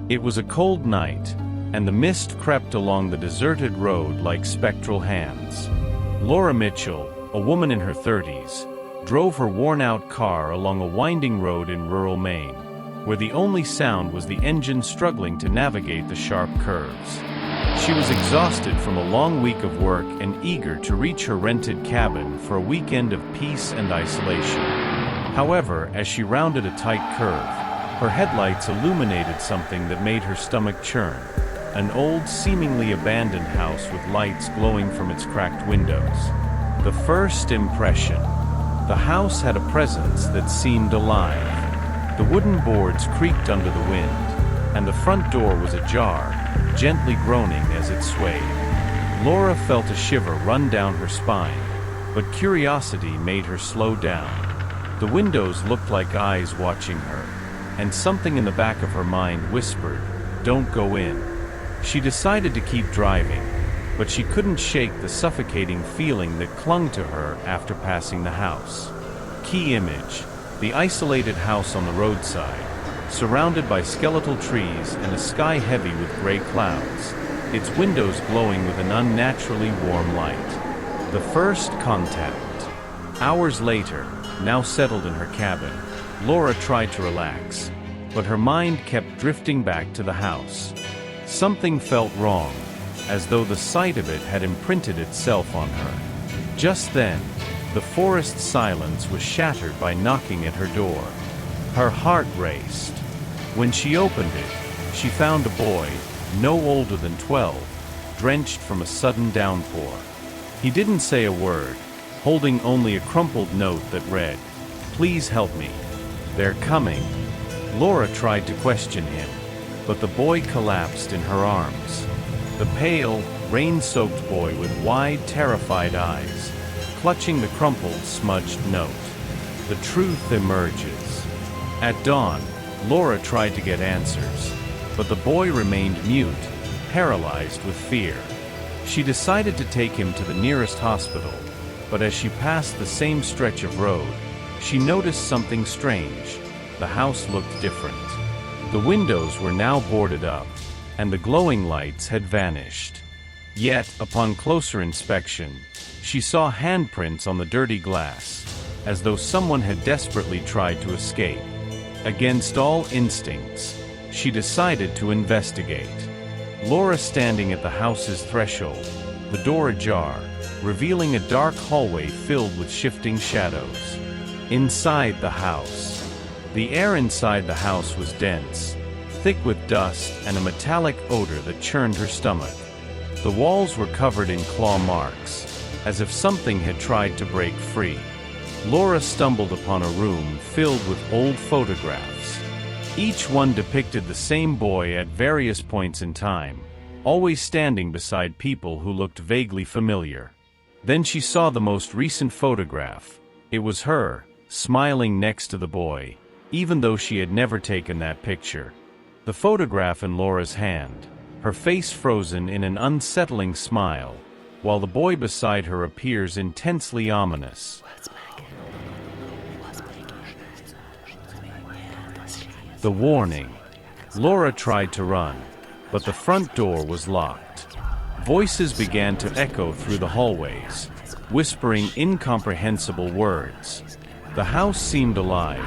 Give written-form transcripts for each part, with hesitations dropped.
It was a cold night, and the mist crept along the deserted road like spectral hands. Laura Mitchell, a woman in her 30s, drove her worn-out car along a winding road in rural Maine, where the only sound was the engine struggling to navigate the sharp curves. She was exhausted from a long week of work and eager to reach her rented cabin for a weekend of peace and isolation. However, as she rounded a tight curve, her headlights illuminated something that made her stomach churn. An old, seemingly abandoned house with lights glowing from its cracked windows. The first impression. The house had a presence that seemed alive. The wooden boards creaked under the wind, and the front door was ajar, gently groaning as it swayed. Laura felt a shiver run down her spine, but curiosity made her slow down. The windows looked like eyes watching her, and something in the back of her mind whispered, "Don't go in." She decided to keep driving, but she couldn't shake the suffocating feeling that clung to her after passing the house. Key image: the isolated house on the roadside, surrounded by skeletal trees and a sky heavy with gray clouds, its windows glowing with an unnaturally warm light. The first contact. Hours later, now settled in her cabin, Laura tried to relax, but her mind kept drifting back to the house. Something felt wrong, as though the sight of it had imprinted itself on her. Just then, the forest silence was shattered by knocking at her door. Her heart raced. When she opened it, she found a boy, no older than 12, drenched from a sudden downpour. He didn't say a word, holding only a crumpled note that read, "Please help me. They're coming." Laura tried to question him, but the boy collapsed in her arms. The pale, rain-soaked boy with wide, terrified eyes, clutching the crumpled, smudged note. The truth emerges. At dawn, Laura tried to get answers, but the boy remained mute, paralyzed with fear. She decided to take him to the nearest hospital, but as she passed the same stretch of road, she noticed something strange. The house looked different. The windows were now boarded up, and the glowing lights had vanished. Yet, upon closer inspection, she saw handprints on the dirty glass, as though someone had desperately tried to escape. Against all instincts, she decided to investigate. Laura standing at the house's threshold, the door ajar, revealing a dark hallway filled with shifting shadows. Inside the house. The air inside the house was dense, thick with dust and a metallic odor that churned her stomach. The walls were covered in claw marks, as if something had tried to break free. Laura stumbled upon a room filled with old photographs. Each one depicted the same boy at various points in time, always standing beside people who looked vaguely familiar. Then she saw the most recent photograph. It was her, smiling next to the boy, even though she had never taken that picture. The photograph in Laura's hand, her face frozen in an unsettling smile, while the boy beside her appears intensely ominous. The warning. Laura tried to run, but the front door was locked. Voices began to echo through the hallways, whispering incomprehensible words. The house seemed alive,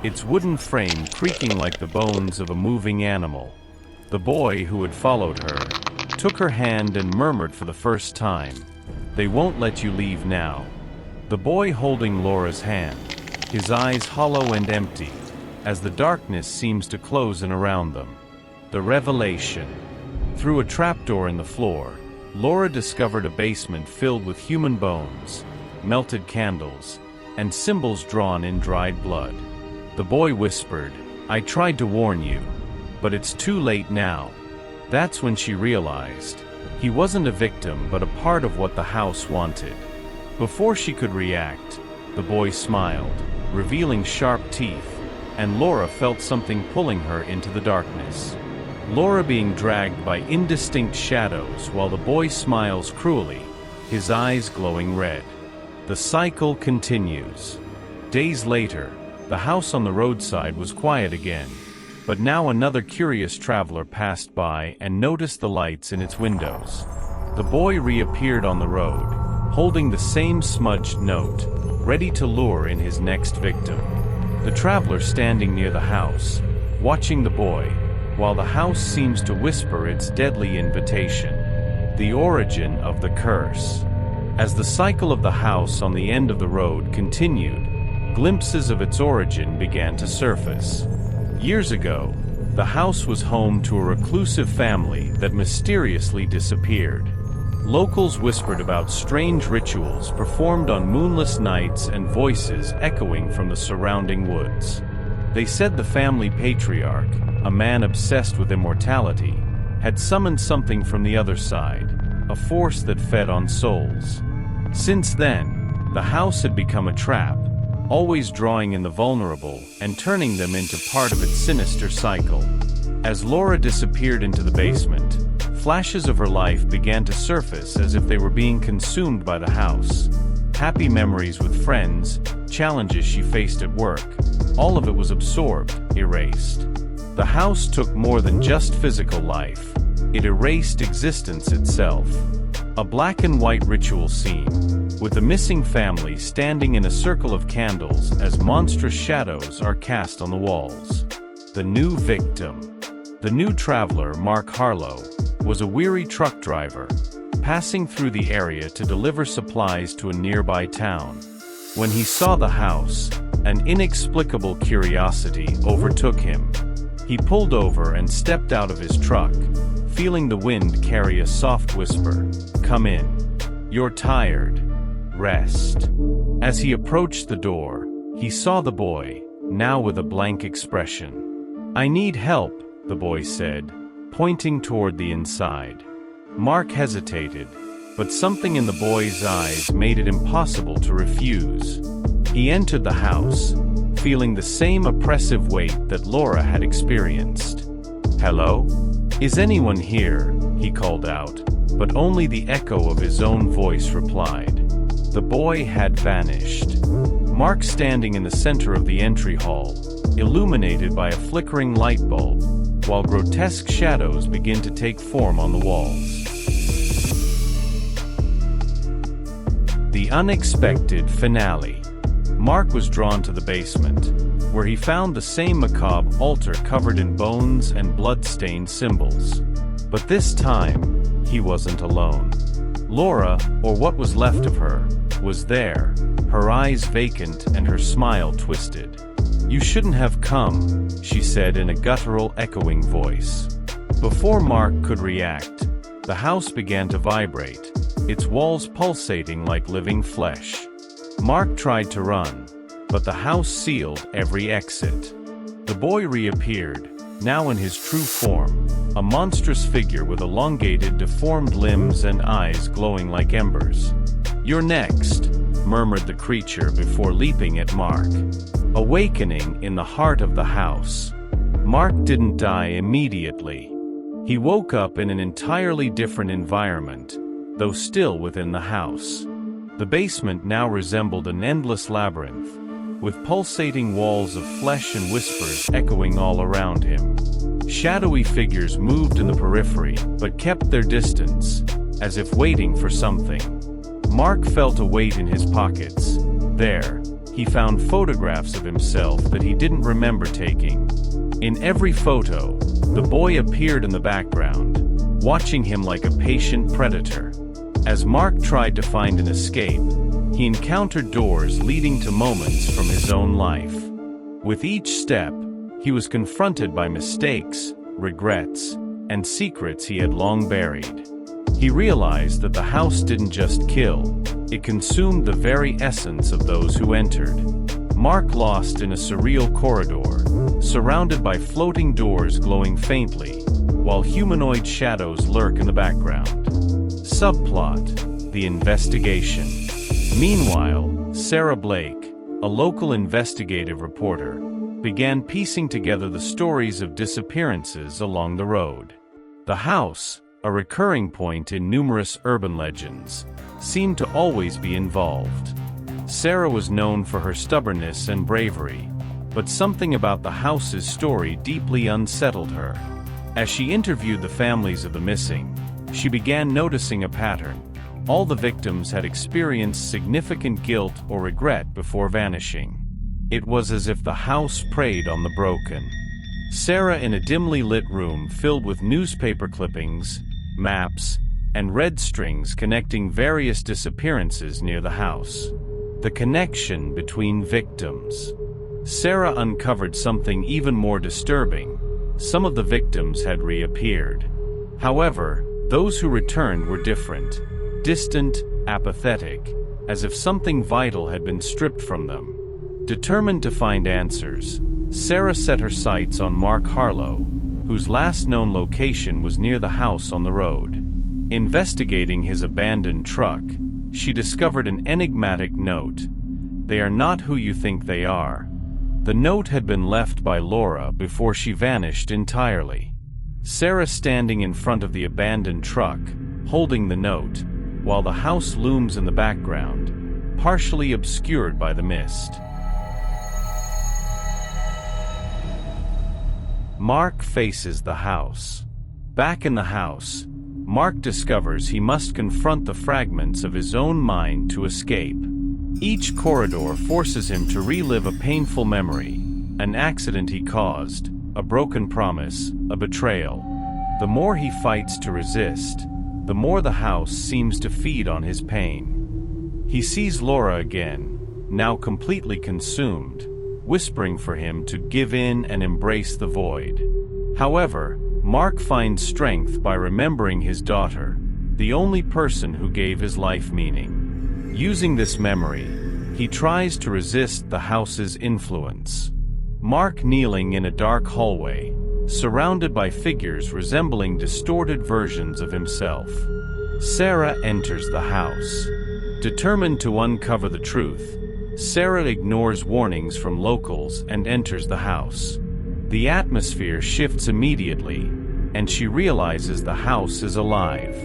its wooden frame creaking like the bones of a moving animal. The boy, who had followed her, took her hand and murmured for the first time, "They won't let you leave now." The boy holding Laura's hand, his eyes hollow and empty, as the darkness seems to close in around them. The revelation. Through a trapdoor in the floor, Laura discovered a basement filled with human bones, melted candles, and symbols drawn in dried blood. The boy whispered, "I tried to warn you, but it's too late now." That's when she realized he wasn't a victim but a part of what the house wanted. Before she could react, the boy smiled, revealing sharp teeth, and Laura felt something pulling her into the darkness. Laura being dragged by indistinct shadows while the boy smiles cruelly, his eyes glowing red. The cycle continues. Days later, the house on the roadside was quiet again, But now another curious traveler passed by and noticed the lights in its windows. The boy reappeared on the road, holding the same smudged note, ready to lure in his next victim. The traveler standing near the house, watching the boy, while the house seems to whisper its deadly invitation. The origin of the curse. As the cycle of the house on the end of the road continued, glimpses of its origin began to surface. Years ago, the house was home to a reclusive family that mysteriously disappeared. Locals whispered about strange rituals performed on moonless nights and voices echoing from the surrounding woods. They said the family patriarch, a man obsessed with immortality, had summoned something from the other side, a force that fed on souls. Since then, the house had become a trap, always drawing in the vulnerable and turning them into part of its sinister cycle. As Laura disappeared into the basement, flashes of her life began to surface as if they were being consumed by the house. Happy memories with friends, challenges she faced at work, all of it was absorbed, erased. The house took more than just physical life. It erased existence itself. A black and white ritual scene, with the missing family standing in a circle of candles as monstrous shadows are cast on the walls. The new victim. The new traveler, Mark Harlow, was a weary truck driver, passing through the area to deliver supplies to a nearby town. When he saw the house, an inexplicable curiosity overtook him. He pulled over and stepped out of his truck, feeling the wind carry a soft whisper, "Come in. You're tired. Rest." As he approached the door, he saw the boy, now with a blank expression. "I need help," the boy said, pointing toward the inside. Mark hesitated, but something in the boy's eyes made it impossible to refuse. He entered the house, feeling the same oppressive weight that Laura had experienced. "Hello? Is anyone here?" he called out, but only the echo of his own voice replied. The boy had vanished. Mark standing in the center of the entry hall, illuminated by a flickering light bulb, while grotesque shadows begin to take form on the walls. The unexpected finale. Mark was drawn to the basement, where he found the same macabre altar covered in bones and blood-stained symbols. But this time, he wasn't alone. Laura, or what was left of her, was there, her eyes vacant and her smile twisted. "You shouldn't have come," she said in a guttural, echoing voice. Before Mark could react, the house began to vibrate, its walls pulsating like living flesh. Mark tried to run, but the house sealed every exit. The boy reappeared, now in his true form, a monstrous figure with elongated, deformed limbs and eyes glowing like embers. "You're next," murmured the creature before leaping at Mark. Awakening in the heart of the house. Mark didn't die immediately. He woke up in an entirely different environment, though still within the house. The basement now resembled an endless labyrinth, with pulsating walls of flesh and whispers echoing all around him. Shadowy figures moved in the periphery, but kept their distance, as if waiting for something. Mark felt a weight in his pockets. There, he found photographs of himself that he didn't remember taking. In every photo, the boy appeared in the background, watching him like a patient predator. As Mark tried to find an escape, he encountered doors leading to moments from his own life. With each step, he was confronted by mistakes, regrets, and secrets he had long buried. He realized that the house didn't just kill, it consumed the very essence of those who entered. Mark lost in a surreal corridor, surrounded by floating doors glowing faintly, while humanoid shadows lurk in the background. Subplot: the investigation. Meanwhile, Sarah Blake, a local investigative reporter, began piecing together the stories of disappearances along the road. The house, a recurring point in numerous urban legends, seemed to always be involved. Sarah was known for her stubbornness and bravery, but something about the house's story deeply unsettled her. As she interviewed the families of the missing, she began noticing a pattern. All the victims had experienced significant guilt or regret before vanishing. It was as if the house preyed on the broken. Sarah, in a dimly lit room filled with newspaper clippings, maps, and red strings connecting various disappearances near the house. The connection between victims. Sarah uncovered something even more disturbing. Some of the victims had reappeared. However, those who returned were different. Distant, apathetic, as if something vital had been stripped from them. Determined to find answers, Sarah set her sights on Mark Harlow, whose last known location was near the house on the road. Investigating his abandoned truck, she discovered an enigmatic note. "They are not who you think they are." The note had been left by Laura before she vanished entirely. Sarah, standing in front of the abandoned truck, holding the note, while the house looms in the background, partially obscured by the mist. Mark faces the house. Back in the house, Mark discovers he must confront the fragments of his own mind to escape. Each corridor forces him to relive a painful memory, an accident he caused, a broken promise, a betrayal. The more he fights to resist, the more the house seems to feed on his pain. He sees Laura again, now completely consumed, whispering for him to give in and embrace the void. However, Mark finds strength by remembering his daughter, the only person who gave his life meaning. Using this memory, he tries to resist the house's influence. Mark, kneeling in a dark hallway, surrounded by figures resembling distorted versions of himself. Sarah enters the house. Determined to uncover the truth, Sarah ignores warnings from locals and enters the house. The atmosphere shifts immediately, and she realizes the house is alive.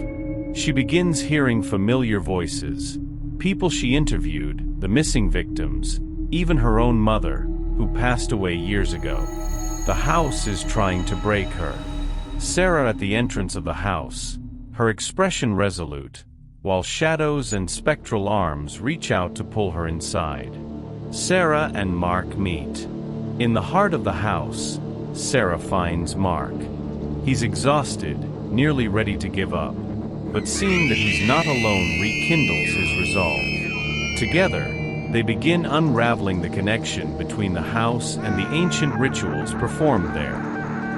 She begins hearing familiar voices, people she interviewed, the missing victims, even her own mother, who passed away years ago. The house is trying to break her. Sarah, at the entrance of the house, her expression resolute, while shadows and spectral arms reach out to pull her inside. Sarah and Mark meet. In the heart of the house, Sarah finds Mark. He's exhausted, nearly ready to give up, but seeing that he's not alone rekindles his resolve. Together, they begin unraveling the connection between the house and the ancient rituals performed there.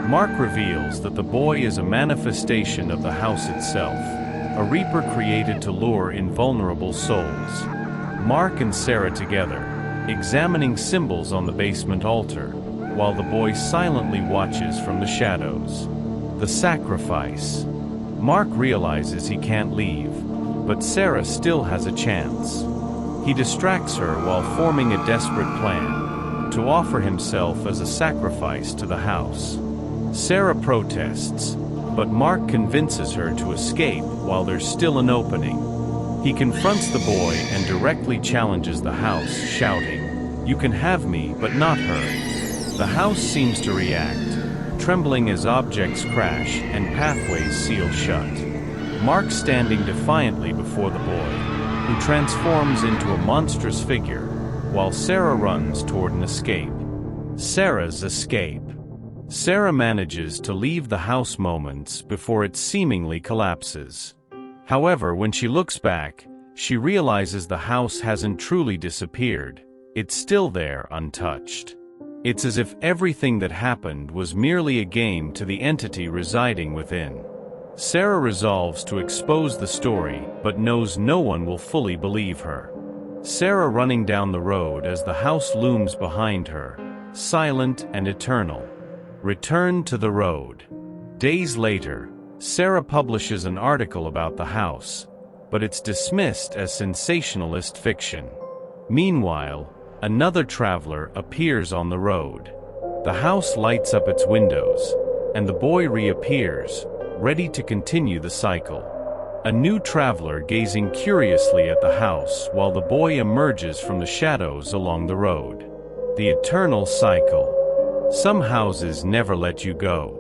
Mark reveals that the boy is a manifestation of the house itself, a reaper created to lure invulnerable souls. Mark and Sarah together, examining symbols on the basement altar, while the boy silently watches from the shadows. The sacrifice. Mark realizes he can't leave, but Sarah still has a chance. He distracts her while forming a desperate plan to offer himself as a sacrifice to the house. Sarah protests, but Mark convinces her to escape while there's still an opening. He confronts the boy and directly challenges the house, shouting, "You can have me, but not her." The house seems to react, trembling as objects crash and pathways seal shut. Mark standing defiantly before the boy, who transforms into a monstrous figure, while Sarah runs toward an escape. Sarah's escape. Sarah manages to leave the house moments before it seemingly collapses. However, when she looks back, she realizes the house hasn't truly disappeared. It's still there, untouched. It's as if everything that happened was merely a game to the entity residing within. Sarah resolves to expose the story, but knows no one will fully believe her. Sarah running down the road as the house looms behind her, silent and eternal. Return to the road. Days later, Sarah publishes an article about the house, but it's dismissed as sensationalist fiction. Meanwhile, another traveler appears on the road. The house lights up its windows, and the boy reappears, ready to continue the cycle. A new traveler gazing curiously at the house while the boy emerges from the shadows along the road. The eternal cycle. Some houses never let you go.